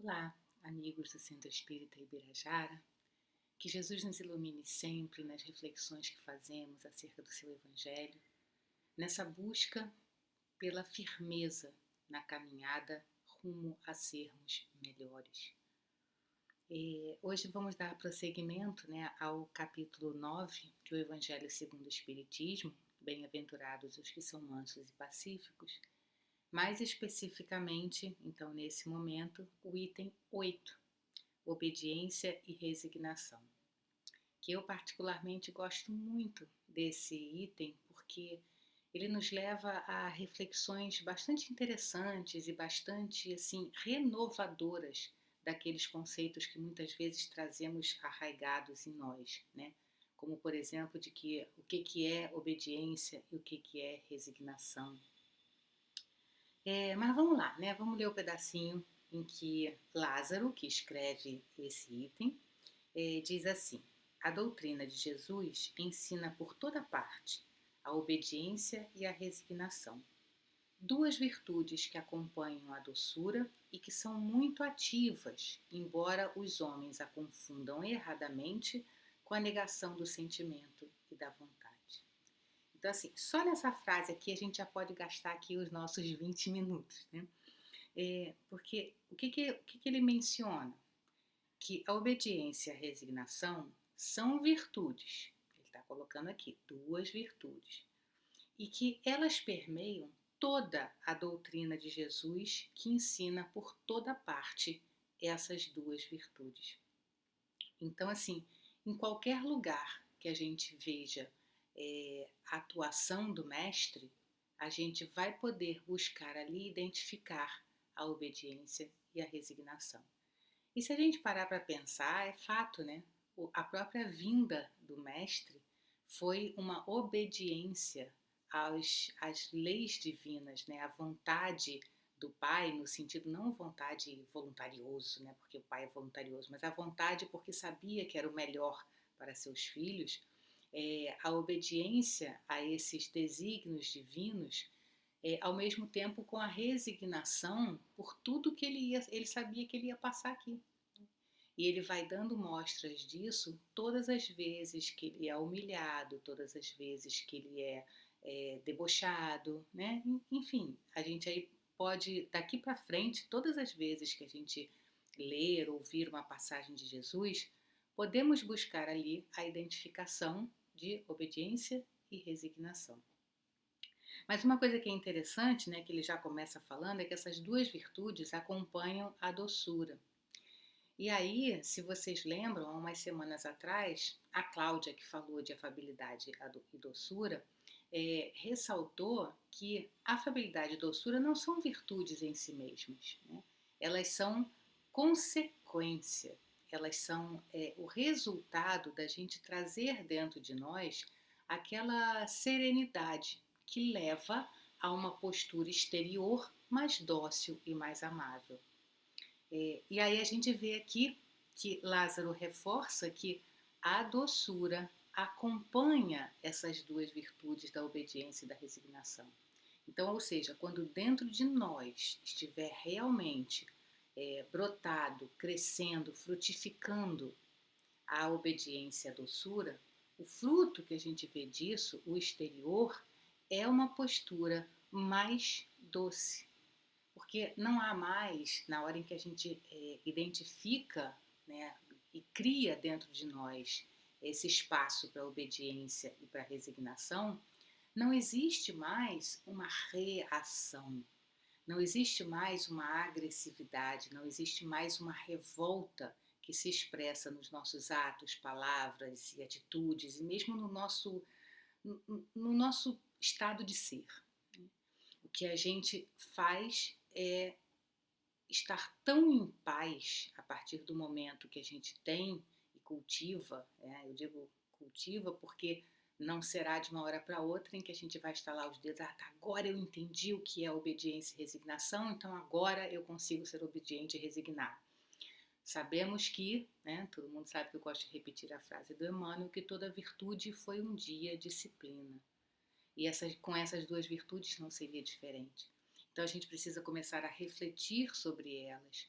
Olá, amigos do Centro Espírita Ibirajara, que Jesus nos ilumine sempre nas reflexões que fazemos acerca do seu Evangelho, nessa busca pela firmeza na caminhada rumo a sermos melhores. Hoje vamos dar prosseguimento, ao capítulo 9 do Evangelho segundo o Espiritismo, Bem-aventurados os que são mansos e pacíficos. Mais especificamente, então, nesse momento, o item 8, obediência e resignação, que eu particularmente gosto muito desse item porque ele nos leva a reflexões bastante interessantes e bastante, assim, renovadoras daqueles conceitos que muitas vezes trazemos arraigados em nós, né? Como, por exemplo, de que o que é obediência e o que é resignação. Mas vamos lá, né? Vamos ler o pedacinho em que Lázaro, que escreve esse item, diz assim: a doutrina de Jesus ensina por toda parte a obediência e a resignação, duas virtudes que acompanham a doçura e que são muito ativas, embora os homens a confundam erradamente com a negação do sentimento e da vontade. Então, assim, só nessa frase aqui a gente já pode gastar aqui os nossos 20 minutos, né? Porque o que ele menciona? Que a obediência e a resignação são virtudes. Ele está colocando aqui duas virtudes. E que elas permeiam toda a doutrina de Jesus, que ensina por toda parte essas duas virtudes. Então, assim, em qualquer lugar que a gente veja a atuação do mestre, a gente vai poder buscar ali identificar a obediência e a resignação. E se a gente parar para pensar, é fato, né? A própria vinda do mestre foi uma obediência às leis divinas, né? A vontade do Pai, no sentido não vontade voluntarioso, né? Porque o Pai é voluntarioso, mas a vontade porque sabia que era o melhor para seus filhos, a obediência a esses desígnios divinos, ao mesmo tempo com a resignação por tudo que ele sabia que ele ia passar aqui. E ele vai dando mostras disso todas as vezes que ele é humilhado, todas as vezes que ele é debochado, né? Enfim, a gente aí pode, daqui para frente, todas as vezes que a gente ler, ouvir uma passagem de Jesus, podemos buscar ali a identificação de obediência e resignação. Mas uma coisa que é interessante, né, que ele já começa falando, é que essas duas virtudes acompanham a doçura. E aí, se vocês lembram, há umas semanas atrás, a Cláudia, que falou de afabilidade e doçura, ressaltou que afabilidade e doçura não são virtudes em si mesmas, né? Elas são consequência, elas são o resultado da gente trazer dentro de nós aquela serenidade que leva a uma postura exterior mais dócil e mais amável. E aí a gente vê aqui que Lázaro reforça que a doçura acompanha essas duas virtudes da obediência e da resignação. Então, ou seja, quando dentro de nós estiver realmente brotado, crescendo, frutificando a obediência e a doçura, o fruto que a gente vê disso, o exterior, é uma postura mais doce. Porque não há mais, na hora em que a gente identifica, né, e cria dentro de nós esse espaço para a obediência e para a resignação, não existe mais uma reação, não existe mais uma agressividade, não existe mais uma revolta que se expressa nos nossos atos, palavras e atitudes, e mesmo no nosso estado de ser. O que a gente faz é estar tão em paz a partir do momento que a gente tem e cultiva, eu digo cultiva porque não será de uma hora para outra em que a gente vai estalar os dedos, tá, agora eu entendi o que é obediência e resignação, então agora eu consigo ser obediente e resignar. Sabemos que, né, todo mundo sabe que eu gosto de repetir a frase do Emmanuel, que toda virtude foi um dia disciplina. E com essas duas virtudes não seria diferente. Então a gente precisa começar a refletir sobre elas,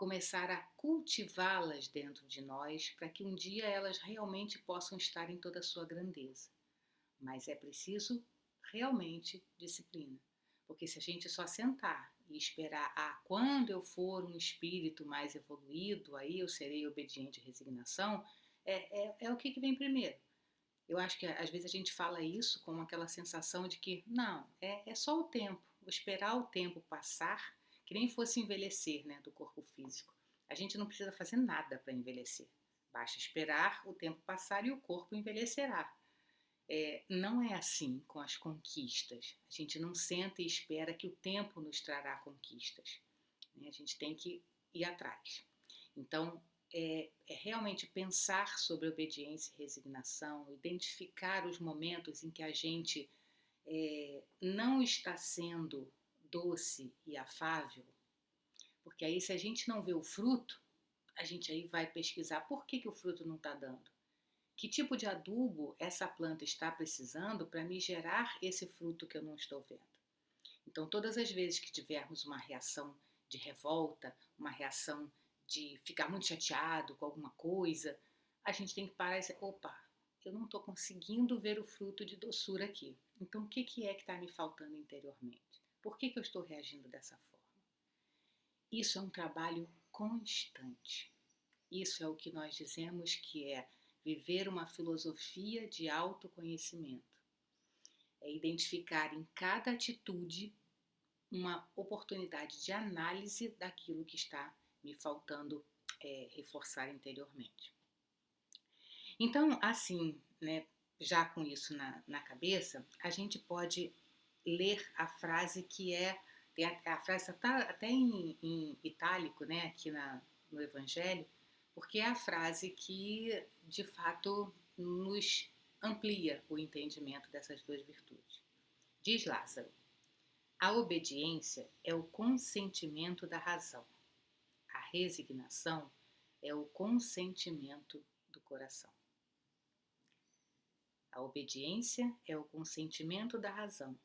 começar a cultivá-las dentro de nós para que um dia elas realmente possam estar em toda a sua grandeza. Mas é preciso realmente disciplina. Porque se a gente só sentar e esperar, quando eu for um espírito mais evoluído, aí eu serei obediente à resignação, é o que vem primeiro. Eu acho que às vezes a gente fala isso com aquela sensação de que, não, é só o tempo, vou esperar o tempo passar, que nem fosse envelhecer, né, do corpo físico. A gente não precisa fazer nada para envelhecer, basta esperar o tempo passar e o corpo envelhecerá. Não é assim com as conquistas. A gente não senta e espera que o tempo nos trará conquistas, né? A gente tem que ir atrás. Então, é realmente pensar sobre obediência e resignação, identificar os momentos em que a gente não está sendo doce e afável, porque aí se a gente não vê o fruto, a gente aí vai pesquisar por que o fruto não está dando. Que tipo de adubo essa planta está precisando para me gerar esse fruto que eu não estou vendo? Então, todas as vezes que tivermos uma reação de revolta, uma reação de ficar muito chateado com alguma coisa, a gente tem que parar e dizer, opa, eu não estou conseguindo ver o fruto de doçura aqui. Então, o que é que está me faltando interiormente? Por que eu estou reagindo dessa forma? Isso é um trabalho constante. Isso é o que nós dizemos que é viver uma filosofia de autoconhecimento. É identificar em cada atitude uma oportunidade de análise daquilo que está me faltando reforçar interiormente. Então, assim, né, já com isso na cabeça, a gente pode ler a frase que a frase está até em itálico, né, aqui no Evangelho, porque é a frase que, de fato, nos amplia o entendimento dessas duas virtudes. Diz Lázaro: a obediência é o consentimento da razão. A resignação é o consentimento do coração. A obediência é o consentimento da razão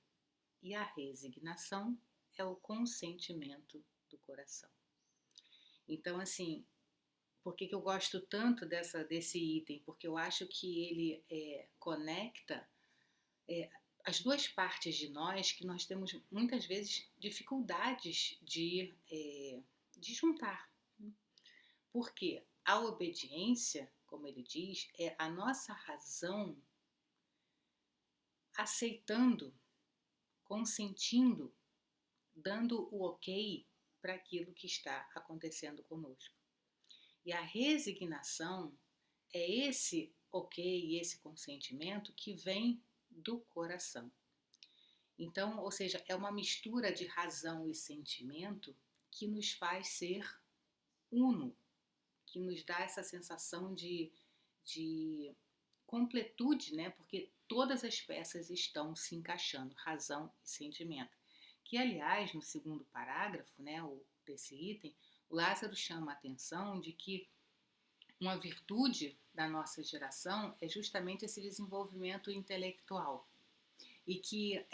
e a resignação é o consentimento do coração. Então, assim, por que eu gosto tanto desse item? Porque eu acho que ele conecta as duas partes de nós que nós temos muitas vezes dificuldades de juntar. Porque a obediência, como ele diz, é a nossa razão aceitando, consentindo, dando o ok para aquilo que está acontecendo conosco. E a resignação é esse ok, esse consentimento que vem do coração. Então, ou seja, é uma mistura de razão e sentimento que nos faz ser uno, que nos dá essa sensação de completude, né? Porque todas as peças estão se encaixando, razão e sentimento. Que, aliás, no segundo parágrafo, né, desse item, o Lázaro chama a atenção de que uma virtude da nossa geração é justamente esse desenvolvimento intelectual e que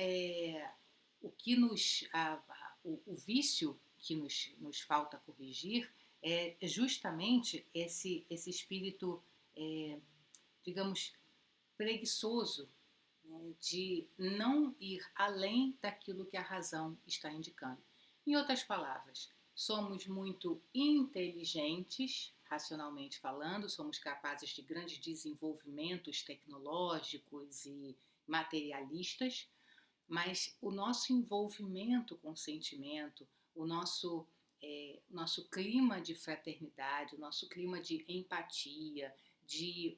o vício que nos falta corrigir é justamente esse espírito, digamos, preguiçoso, né, de não ir além daquilo que a razão está indicando. Em outras palavras, somos muito inteligentes, racionalmente falando, somos capazes de grandes desenvolvimentos tecnológicos e materialistas, mas o nosso envolvimento com o sentimento, o nosso clima de fraternidade, o nosso clima de empatia, de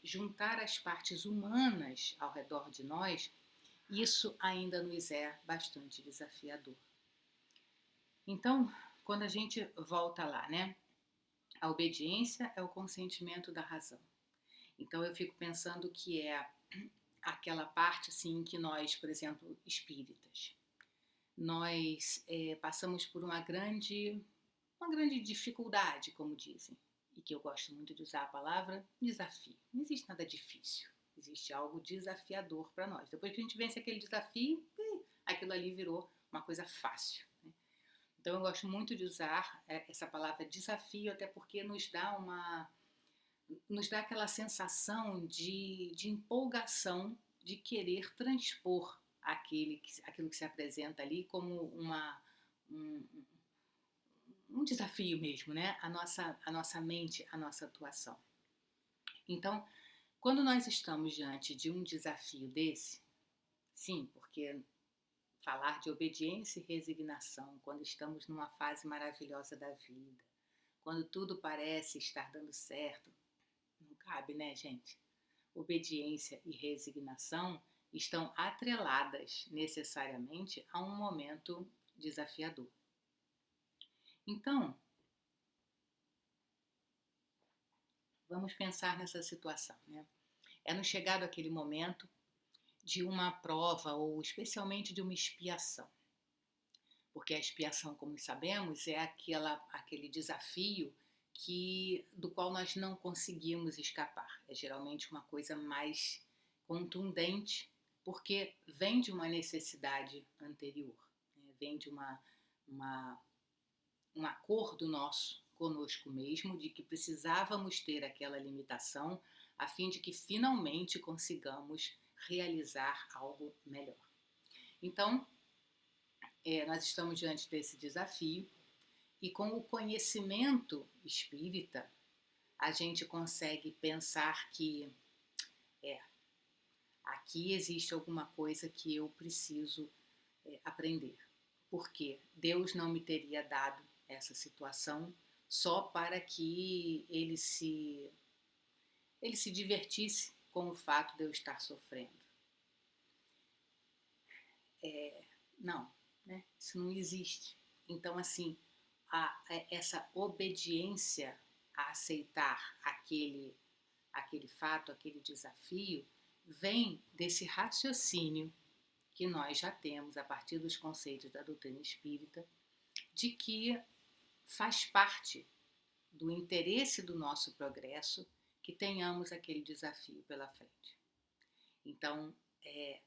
juntar as partes humanas ao redor de nós, isso ainda nos é bastante desafiador. Então, quando a gente volta lá, né? A obediência é o consentimento da razão. Então, eu fico pensando que é aquela parte assim que nós, por exemplo, espíritas, nós passamos por uma grande dificuldade, como dizem, e que eu gosto muito de usar a palavra desafio. Não existe nada difícil, existe algo desafiador para nós. Depois que a gente vence aquele desafio, aquilo ali virou uma coisa fácil, né? Então eu gosto muito de usar essa palavra desafio, até porque nos dá aquela sensação de empolgação, de querer transpor aquilo que se apresenta ali como um, um desafio mesmo, né? A nossa mente, a nossa atuação. Então, quando nós estamos diante de um desafio desse, sim, porque falar de obediência e resignação quando estamos numa fase maravilhosa da vida, quando tudo parece estar dando certo, não cabe, né, gente? Obediência e resignação estão atreladas necessariamente a um momento desafiador. Então, vamos pensar nessa situação, né? É nos chegado aquele momento de uma prova ou especialmente de uma expiação. Porque a expiação, como sabemos, é aquele desafio do qual nós não conseguimos escapar. É geralmente uma coisa mais contundente, porque vem de uma necessidade anterior, né? Vem de um acordo nosso conosco mesmo, de que precisávamos ter aquela limitação a fim de que finalmente consigamos realizar algo melhor. Então, nós estamos diante desse desafio e com o conhecimento espírita a gente consegue pensar que aqui existe alguma coisa que eu preciso aprender, porque Deus não me teria dado essa situação só para que ele se divertisse com o fato de eu estar sofrendo. Não, né? Isso não existe. Então, assim, essa obediência a aceitar aquele fato, aquele desafio, vem desse raciocínio que nós já temos a partir dos conceitos da doutrina espírita, de que faz parte do interesse do nosso progresso que tenhamos aquele desafio pela frente. Então,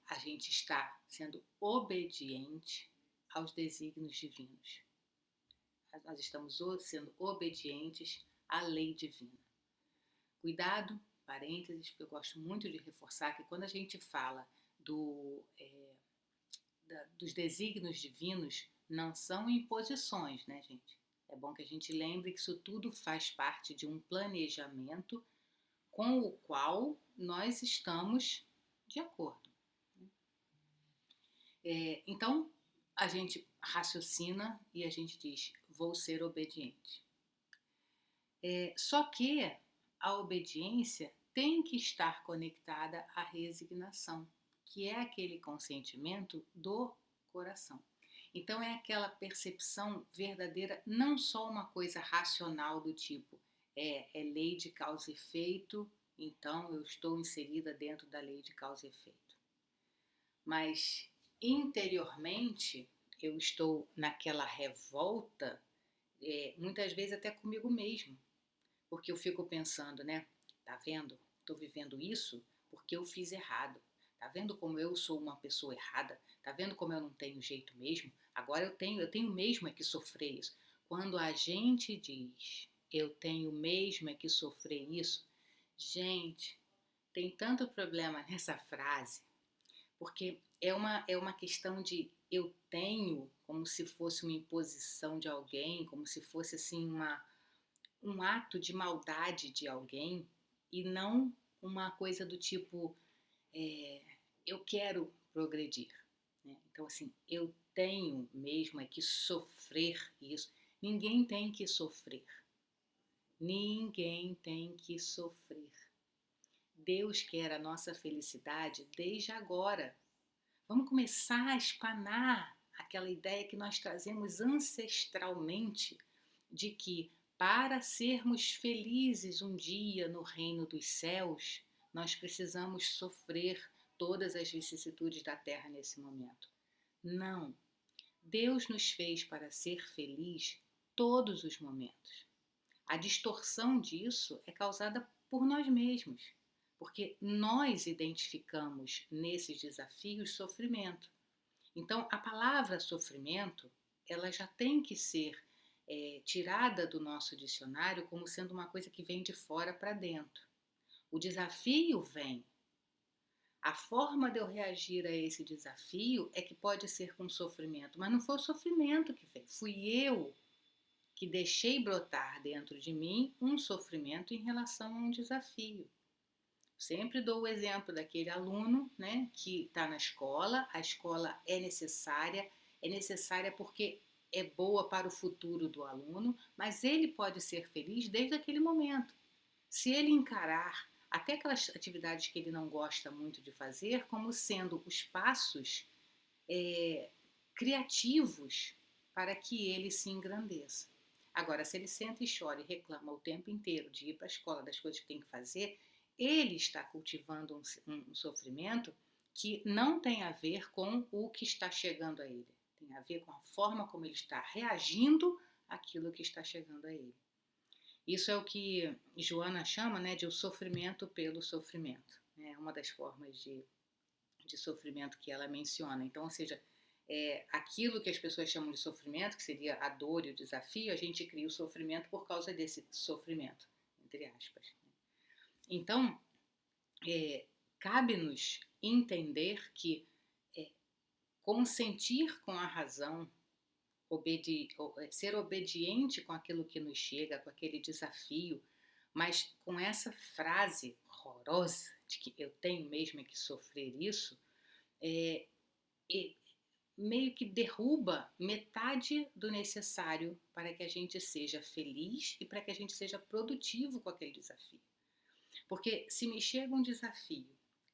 a gente está sendo obediente aos desígnios divinos. Nós estamos sendo obedientes à lei divina. Cuidado, parênteses, porque eu gosto muito de reforçar que quando a gente fala dos desígnios divinos, não são imposições, né, gente? É bom que a gente lembre que isso tudo faz parte de um planejamento com o qual nós estamos de acordo. Então, a gente raciocina e a gente diz, vou ser obediente. Só que a obediência tem que estar conectada à resignação, que é aquele consentimento do coração. Então é aquela percepção verdadeira, não só uma coisa racional do tipo, é lei de causa e efeito, então eu estou inserida dentro da lei de causa e efeito. Mas interiormente eu estou naquela revolta, muitas vezes até comigo mesmo, porque eu fico pensando, né? Tá vendo? Estou vivendo isso porque eu fiz errado. Tá vendo como eu sou uma pessoa errada? Tá vendo como eu não tenho jeito mesmo? Agora eu tenho mesmo é que sofrer isso. Quando a gente diz eu tenho mesmo é que sofrer isso, gente, tem tanto problema nessa frase, porque é uma questão de eu tenho como se fosse uma imposição de alguém, como se fosse assim um ato de maldade de alguém e não uma coisa do tipo eu quero progredir, né? Então assim, eu tenho mesmo é que sofrer isso. Ninguém tem que sofrer. Ninguém tem que sofrer. Deus quer a nossa felicidade desde agora. Vamos começar a espanar aquela ideia que nós trazemos ancestralmente de que para sermos felizes um dia no reino dos céus, nós precisamos sofrer todas as vicissitudes da terra nesse momento. Não. Deus nos fez para ser feliz todos os momentos. A distorção disso é causada por nós mesmos, porque nós identificamos nesses desafios sofrimento. Então, a palavra sofrimento ela já tem que ser tirada do nosso dicionário como sendo uma coisa que vem de fora para dentro. O desafio vem. A forma de eu reagir a esse desafio é que pode ser com sofrimento, mas não foi o sofrimento que veio, fui eu que deixei brotar dentro de mim um sofrimento em relação a um desafio. Sempre dou o exemplo daquele aluno, né, que está na escola, a escola é necessária porque é boa para o futuro do aluno, mas ele pode ser feliz desde aquele momento. Se ele encarar até aquelas atividades que ele não gosta muito de fazer como sendo os passos criativos para que ele se engrandeça. Agora, se ele senta e chora e reclama o tempo inteiro de ir para a escola, das coisas que tem que fazer, ele está cultivando um sofrimento que não tem a ver com o que está chegando a ele. Tem a ver com a forma como ele está reagindo àquilo que está chegando a ele. Isso é o que Joana chama, né, de o sofrimento pelo sofrimento. É uma das formas de sofrimento que ela menciona. Então, ou seja, aquilo que as pessoas chamam de sofrimento, que seria a dor e o desafio, a gente cria o sofrimento por causa desse sofrimento, entre aspas. Então, cabe-nos entender que consentir com a razão, ser obediente com aquilo que nos chega, com aquele desafio, mas com essa frase horrorosa de que eu tenho mesmo que sofrer isso, meio que derruba metade do necessário para que a gente seja feliz e para que a gente seja produtivo com aquele desafio. Porque se me chega um desafio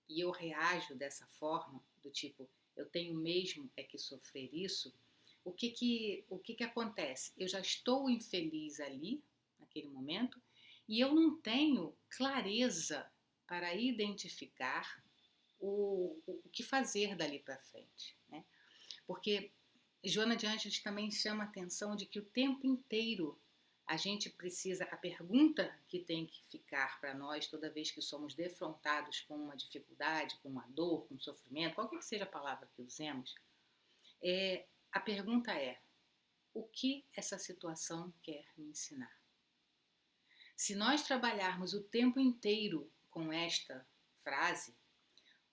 e eu reajo dessa forma, do tipo, eu tenho mesmo que sofrer isso, o que acontece? Eu já estou infeliz ali, naquele momento, e eu não tenho clareza para identificar o que fazer dali para frente, né? Porque Joana de Ângeles também chama a atenção de que o tempo inteiro a gente precisa, a pergunta que tem que ficar para nós toda vez que somos defrontados com uma dificuldade, com uma dor, com um sofrimento, qualquer que seja a palavra que usemos, a pergunta é: o que essa situação quer me ensinar? Se nós trabalharmos o tempo inteiro com esta frase,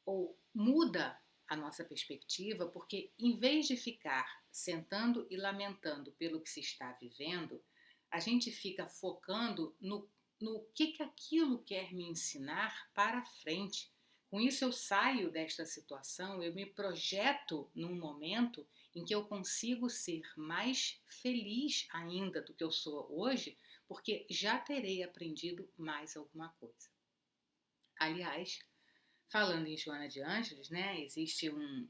ou muda a nossa perspectiva, porque em vez de ficar sentando e lamentando pelo que se está vivendo, a gente fica focando no que aquilo quer me ensinar para frente. Com isso eu saio desta situação, eu me projeto num momento em que eu consigo ser mais feliz ainda do que eu sou hoje, porque já terei aprendido mais alguma coisa. Aliás, falando em Joana de Ângeles, né, existe um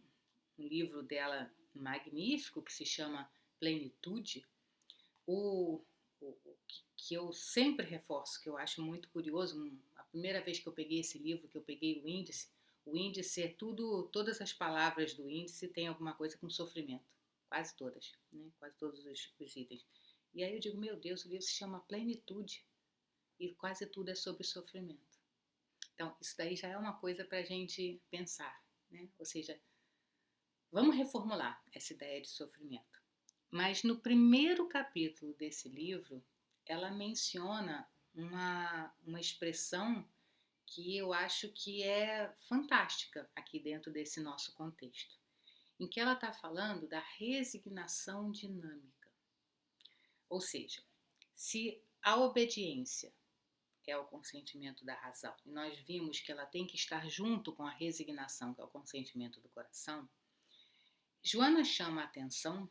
livro dela magnífico que se chama Plenitude, o que eu sempre reforço, que eu acho muito curioso. A primeira vez que eu peguei esse livro, que eu peguei o índice é tudo, todas as palavras do índice têm alguma coisa com sofrimento, quase todas, né? Quase todos os itens. E aí eu digo, meu Deus, o livro se chama Plenitude e quase tudo é sobre sofrimento. Então, isso daí já é uma coisa para a gente pensar, né? Ou seja, vamos reformular essa ideia de sofrimento. Mas no primeiro capítulo desse livro, ela menciona uma expressão que eu acho que é fantástica aqui dentro desse nosso contexto, em que ela está falando da resignação dinâmica. Ou seja, se a obediência é o consentimento da razão, e nós vimos que ela tem que estar junto com a resignação, que é o consentimento do coração, Joana chama a atenção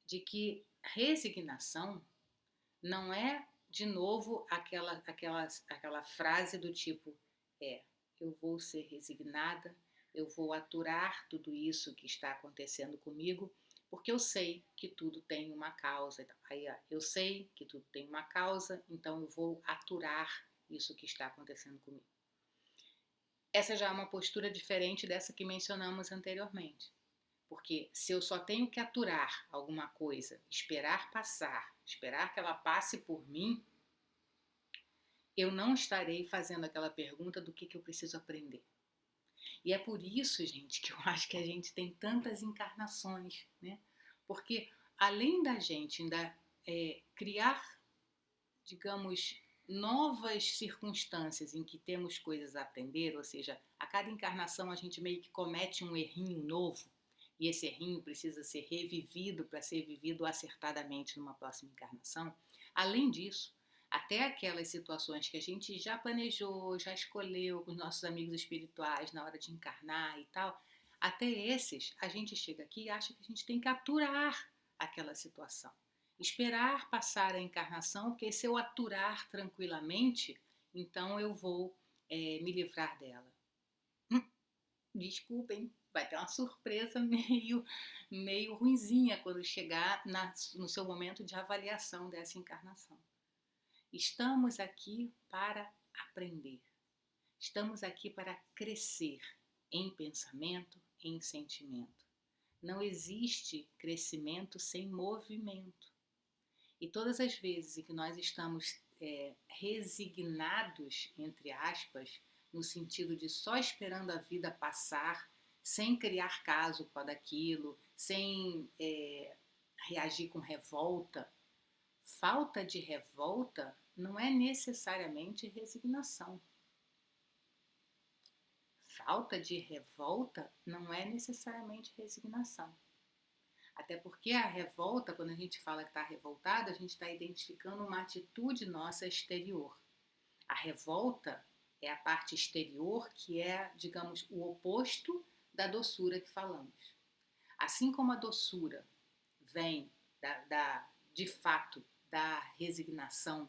de que resignação não é, de novo, aquela frase do tipo, eu vou ser resignada, eu vou aturar tudo isso que está acontecendo comigo, porque eu sei que tudo tem uma causa. Aí, eu sei que tudo tem uma causa, então eu vou aturar isso que está acontecendo comigo. Essa já é uma postura diferente dessa que mencionamos anteriormente. Porque se eu só tenho que aturar alguma coisa, esperar passar, esperar que ela passe por mim, eu não estarei fazendo aquela pergunta do que eu preciso aprender. E é por isso, gente, que eu acho que a gente tem tantas encarnações, né? Porque além da gente ainda criar, digamos, novas circunstâncias em que temos coisas a aprender, ou seja, a cada encarnação a gente meio que comete um errinho novo, e esse errinho precisa ser revivido para ser vivido acertadamente numa próxima encarnação. Além disso, até aquelas situações que a gente já planejou, já escolheu com os nossos amigos espirituais na hora de encarnar e tal, até esses a gente chega aqui e acha que a gente tem que aturar aquela situação. Esperar passar a encarnação, porque se eu aturar tranquilamente, então eu vou me livrar dela. Desculpem, vai ter uma surpresa meio ruinzinha quando chegar no seu momento de avaliação dessa encarnação. Estamos aqui para aprender. Estamos aqui para crescer em pensamento, em sentimento. Não existe crescimento sem movimento. E todas as vezes em que nós estamos resignados, entre aspas, no sentido de só esperando a vida passar, sem criar caso para daquilo, sem reagir com revolta, falta de revolta não é necessariamente resignação. Falta de revolta não é necessariamente resignação. Até porque a revolta, quando a gente fala que está revoltado, a gente está identificando uma atitude nossa exterior. A revolta é a parte exterior que é, digamos, o oposto da doçura que falamos. Assim como a doçura vem de fato da resignação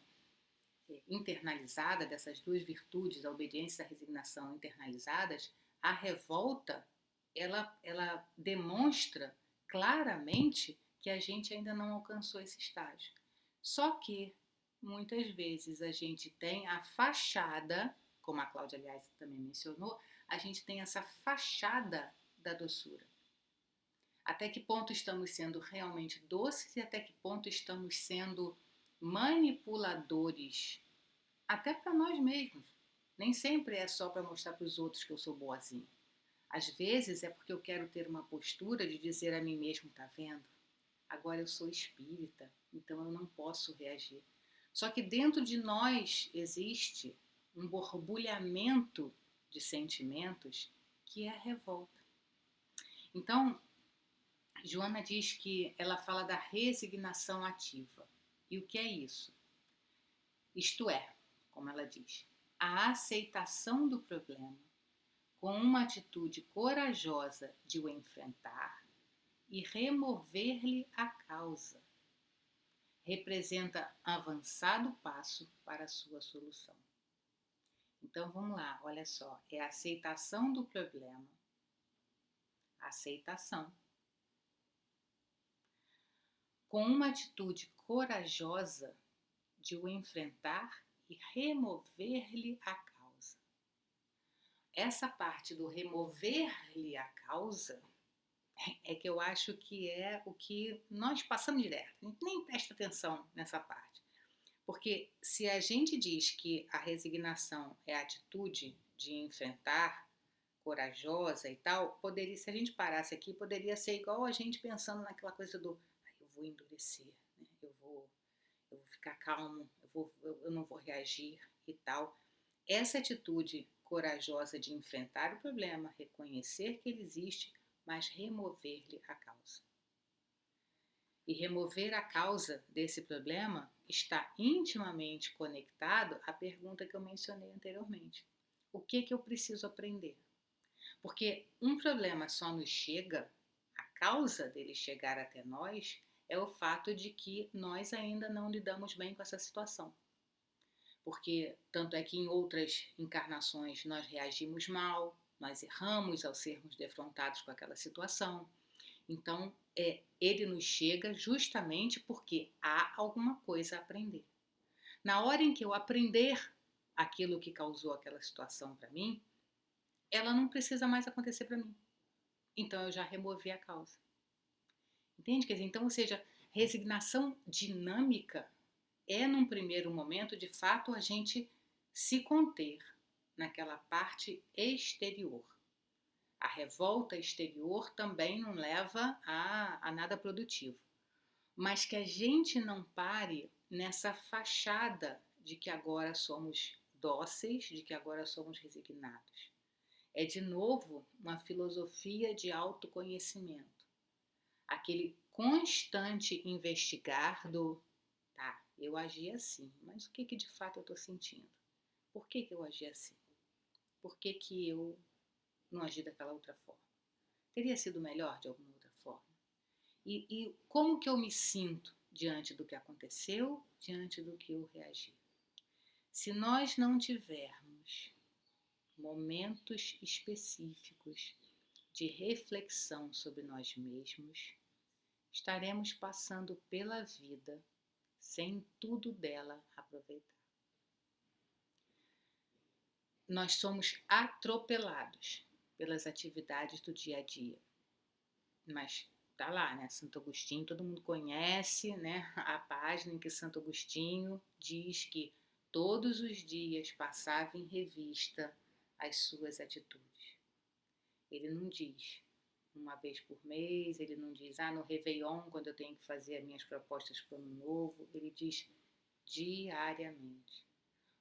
internalizada, dessas duas virtudes, a obediência e a resignação internalizadas, a revolta ela demonstra claramente que a gente ainda não alcançou esse estágio. Só que muitas vezes a gente tem a fachada, como a Cláudia, aliás, também mencionou, a gente tem essa fachada da doçura. Até que ponto estamos sendo realmente doces e até que ponto estamos sendo manipuladores, até para nós mesmos. Nem sempre é só para mostrar para os outros que eu sou boazinha. Às vezes é porque eu quero ter uma postura de dizer a mim mesmo, tá vendo? Agora eu sou espírita, então eu não posso reagir. Só que dentro de nós existe um borbulhamento de sentimentos que é a revolta. Então, Joana diz que ela fala da resignação ativa. E o que é isso? Isto é, como ela diz, a aceitação do problema com uma atitude corajosa de o enfrentar e remover-lhe a causa. Representa avançado passo para a sua solução. Então vamos lá, olha só, é a aceitação do problema, aceitação, com uma atitude corajosa de o enfrentar e remover-lhe a causa. Essa parte do remover-lhe a causa é que eu acho que é o que nós passamos direto, a gente nem presta atenção nessa parte. Porque se a gente diz que a resignação é a atitude de enfrentar, corajosa e tal, poderia, se a gente parasse aqui, poderia ser igual a gente pensando naquela coisa do eu vou endurecer, né? eu vou ficar calmo, eu não vou reagir e tal. Essa atitude corajosa de enfrentar o problema, reconhecer que ele existe, mas remover-lhe a causa. E remover a causa desse problema está intimamente conectado à pergunta que eu mencionei anteriormente. O que eu preciso aprender? Porque um problema só nos chega, a causa dele chegar até nós é o fato de que nós ainda não lidamos bem com essa situação. Porque tanto é que em outras encarnações nós reagimos mal, nós erramos ao sermos defrontados com aquela situação. Então, ele nos chega justamente porque há alguma coisa a aprender. Na hora em que eu aprender aquilo que causou aquela situação para mim, ela não precisa mais acontecer para mim. Então, eu já removi a causa. Entende? Quer dizer, então, ou seja, resignação dinâmica é, num primeiro momento, de fato, a gente se conter naquela parte exterior. A revolta exterior também não leva a nada produtivo. mas que a gente não pare nessa fachada de que agora somos dóceis, de que agora somos resignados. É de novo uma filosofia de autoconhecimento, aquele constante investigar do tá, eu agi assim, mas o que de fato eu estou sentindo? Por que eu agi assim? Por que eu não agi daquela outra forma? Teria sido melhor de alguma outra forma? E como que eu me sinto diante do que aconteceu, diante do que eu reagi? Se nós não tivermos momentos específicos de reflexão sobre nós mesmos, estaremos passando pela vida sem tudo dela aproveitar. Nós somos atropelados pelas atividades do dia a dia, mas tá lá, né? Santo Agostinho, todo mundo conhece, né? A página em que Santo Agostinho diz que todos os dias passava em revista as suas atitudes. Ele não diz uma vez por mês, ele não diz, no Réveillon, quando eu tenho que fazer as minhas propostas para o ano novo, ele diz diariamente.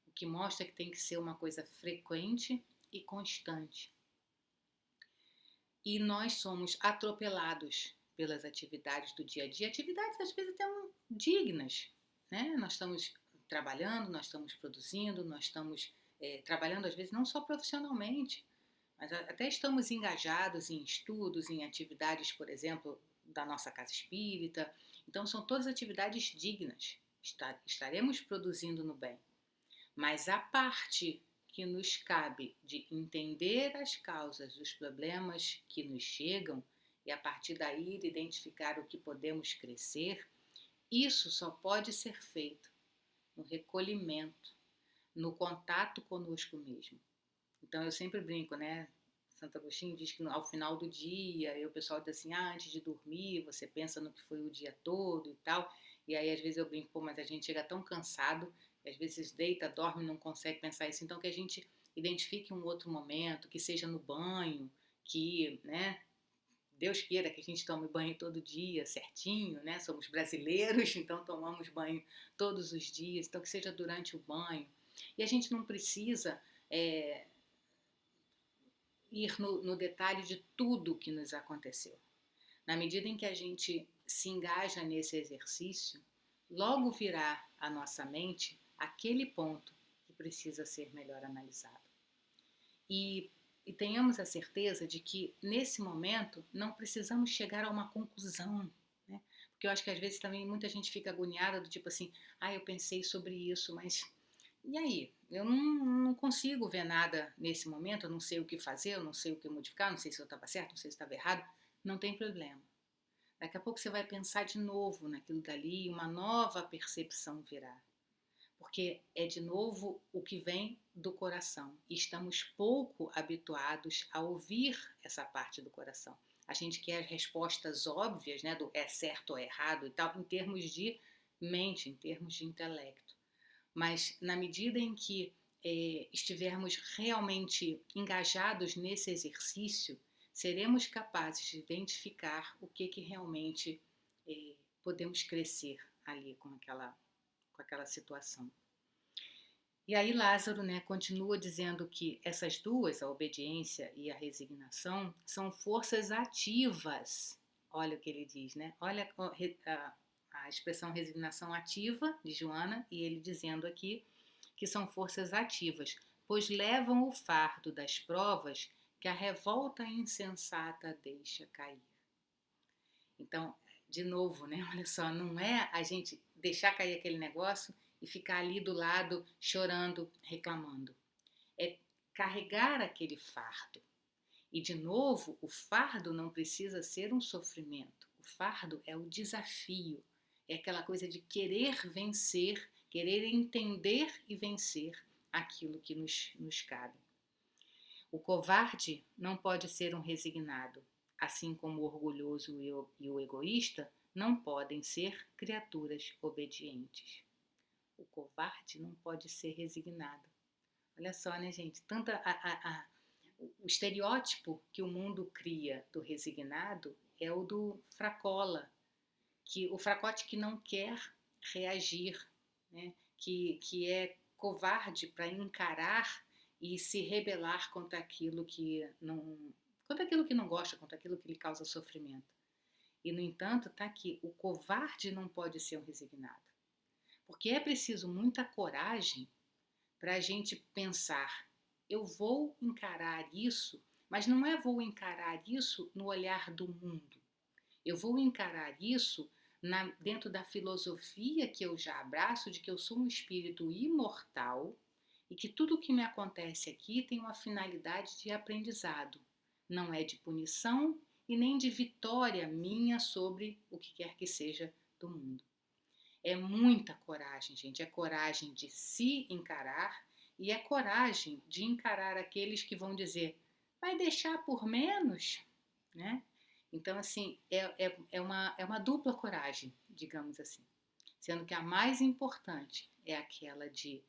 O que mostra que tem que ser uma coisa frequente e constante. E nós somos atropelados pelas atividades do dia a dia, atividades às vezes até dignas, né? Nós estamos trabalhando, nós estamos produzindo, nós estamos trabalhando às vezes não só profissionalmente, mas até estamos engajados em estudos, em atividades, por exemplo, da nossa casa espírita. Então são todas atividades dignas, estaremos produzindo no bem. Mas a parte que nos cabe de entender as causas dos problemas que nos chegam e a partir daí identificar o que podemos crescer, isso só pode ser feito no recolhimento, no contato conosco mesmo. Então eu sempre brinco, né? Santo Agostinho diz que ao final do dia, e o pessoal diz assim, antes de dormir, você pensa no que foi o dia todo e tal. E aí às vezes eu brinco, mas a gente chega tão cansado, às vezes deita, dorme, não consegue pensar isso. Então que a gente identifique um outro momento, que seja no banho, que, né, Deus queira que a gente tome banho todo dia, certinho, né? Somos brasileiros, então tomamos banho todos os dias, então que seja durante o banho. E a gente não precisa ir no detalhe de tudo o que nos aconteceu. Na medida em que a gente se engaja nesse exercício, logo virá à nossa mente aquele ponto que precisa ser melhor analisado. E tenhamos a certeza de que, nesse momento, não precisamos chegar a uma conclusão, né? Porque eu acho que às vezes também muita gente fica agoniada do tipo assim, eu pensei sobre isso, mas e aí? Eu não consigo ver nada nesse momento, eu não sei o que fazer, eu não sei o que modificar, não sei se eu estava certo, não sei se estava errado. Não tem problema. Daqui a pouco você vai pensar de novo naquilo dali e uma nova percepção virá. Porque é de novo o que vem do coração. E estamos pouco habituados a ouvir essa parte do coração. A gente quer as respostas óbvias, né, do é certo ou errado e tal, em termos de mente, em termos de intelecto. Mas na medida em que estivermos realmente engajados nesse exercício, seremos capazes de identificar o que realmente podemos crescer ali com aquela situação. E aí Lázaro, né, continua dizendo que essas duas, a obediência e a resignação, são forças ativas. Olha o que ele diz, né? Olha a expressão resignação ativa de Joana e ele dizendo aqui que são forças ativas, pois levam o fardo das provas que a revolta insensata deixa cair. Então, de novo, né? Olha só, não é a gente deixar cair aquele negócio e ficar ali do lado chorando, reclamando. É carregar aquele fardo. E, de novo, o fardo não precisa ser um sofrimento. O fardo é o desafio. É aquela coisa de querer vencer, querer entender e vencer aquilo que nos cabe. O covarde não pode ser um resignado, assim como o orgulhoso e o egoísta não podem ser criaturas obedientes. O covarde não pode ser resignado. Olha só, né, gente? Tanto o estereótipo que o mundo cria do resignado é o do fracola, que o fracote que não quer reagir, né? que é covarde para encarar e se rebelar contra aquilo que não gosta, contra aquilo que lhe causa sofrimento. E, no entanto, está aqui, o covarde não pode ser um resignado. Porque é preciso muita coragem para a gente pensar, eu vou encarar isso, mas não é vou encarar isso no olhar do mundo. Eu vou encarar isso dentro da filosofia que eu já abraço, de que eu sou um espírito imortal e que tudo o que me acontece aqui tem uma finalidade de aprendizado. Não é de punição e nem de vitória minha sobre o que quer que seja do mundo. É muita coragem, gente. É coragem de se encarar e é coragem de encarar aqueles que vão dizer, vai deixar por menos, né? Então, assim, é uma dupla coragem, digamos assim. Sendo que a mais importante é aquela de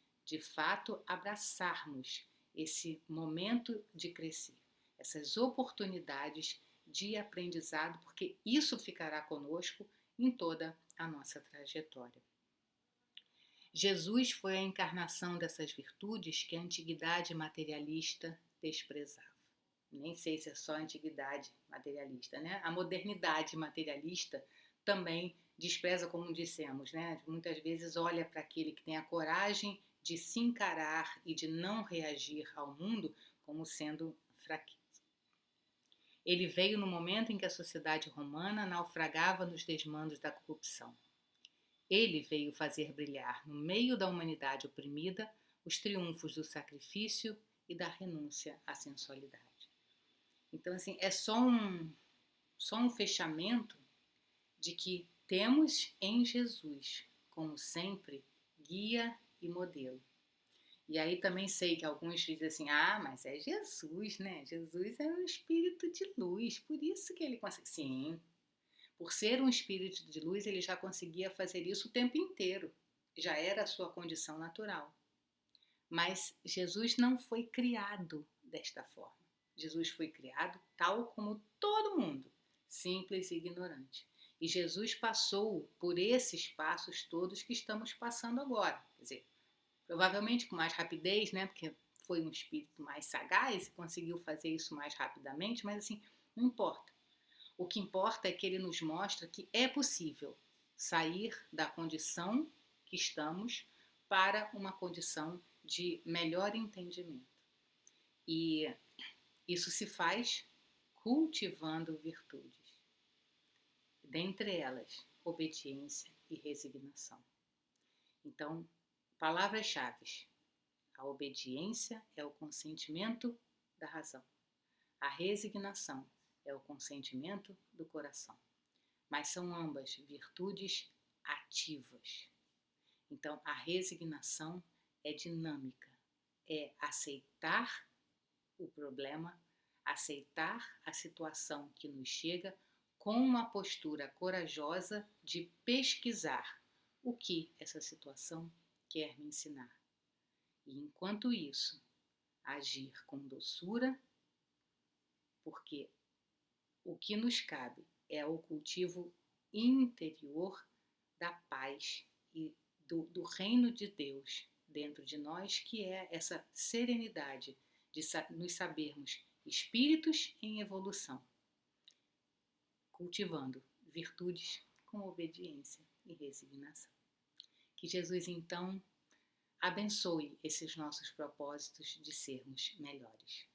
fato, abraçarmos esse momento de crescer, essas oportunidades de aprendizado, porque isso ficará conosco em toda a nossa trajetória. Jesus foi a encarnação dessas virtudes que a antiguidade materialista desprezava. Nem sei se é só a antiguidade materialista, né? A modernidade materialista também despreza, como dissemos, né? Muitas vezes olha para aquele que tem a coragem de se encarar e de não reagir ao mundo como sendo fraqueza. Ele veio no momento em que a sociedade romana naufragava nos desmandos da corrupção. Ele veio fazer brilhar, no meio da humanidade oprimida, os triunfos do sacrifício e da renúncia à sensualidade. Então, assim, é só um fechamento de que temos em Jesus, como sempre, guia e modelo. E aí também sei que alguns dizem assim, mas é Jesus, né? Jesus é um espírito de luz, por isso que ele consegue. Sim, por ser um espírito de luz, ele já conseguia fazer isso o tempo inteiro. Já era a sua condição natural. Mas Jesus não foi criado desta forma. Jesus foi criado tal como todo mundo, simples e ignorante. E Jesus passou por esses passos todos que estamos passando agora. Quer dizer, provavelmente com mais rapidez, né? Porque foi um espírito mais sagaz e conseguiu fazer isso mais rapidamente, mas assim, não importa. O que importa é que ele nos mostra que é possível sair da condição que estamos para uma condição de melhor entendimento. E isso se faz cultivando virtudes. Dentre elas, obediência e resignação. Então, palavras-chave. A obediência é o consentimento da razão. A resignação é o consentimento do coração. Mas são ambas virtudes ativas. Então, a resignação é dinâmica, é aceitar o problema, aceitar a situação que nos chega com uma postura corajosa de pesquisar o que essa situação quer me ensinar. E, enquanto isso, agir com doçura, porque o que nos cabe é o cultivo interior da paz e do reino de Deus dentro de nós, que é essa serenidade de nos sabermos espíritos em evolução, cultivando virtudes com obediência e resignação. Que Jesus, então, abençoe esses nossos propósitos de sermos melhores.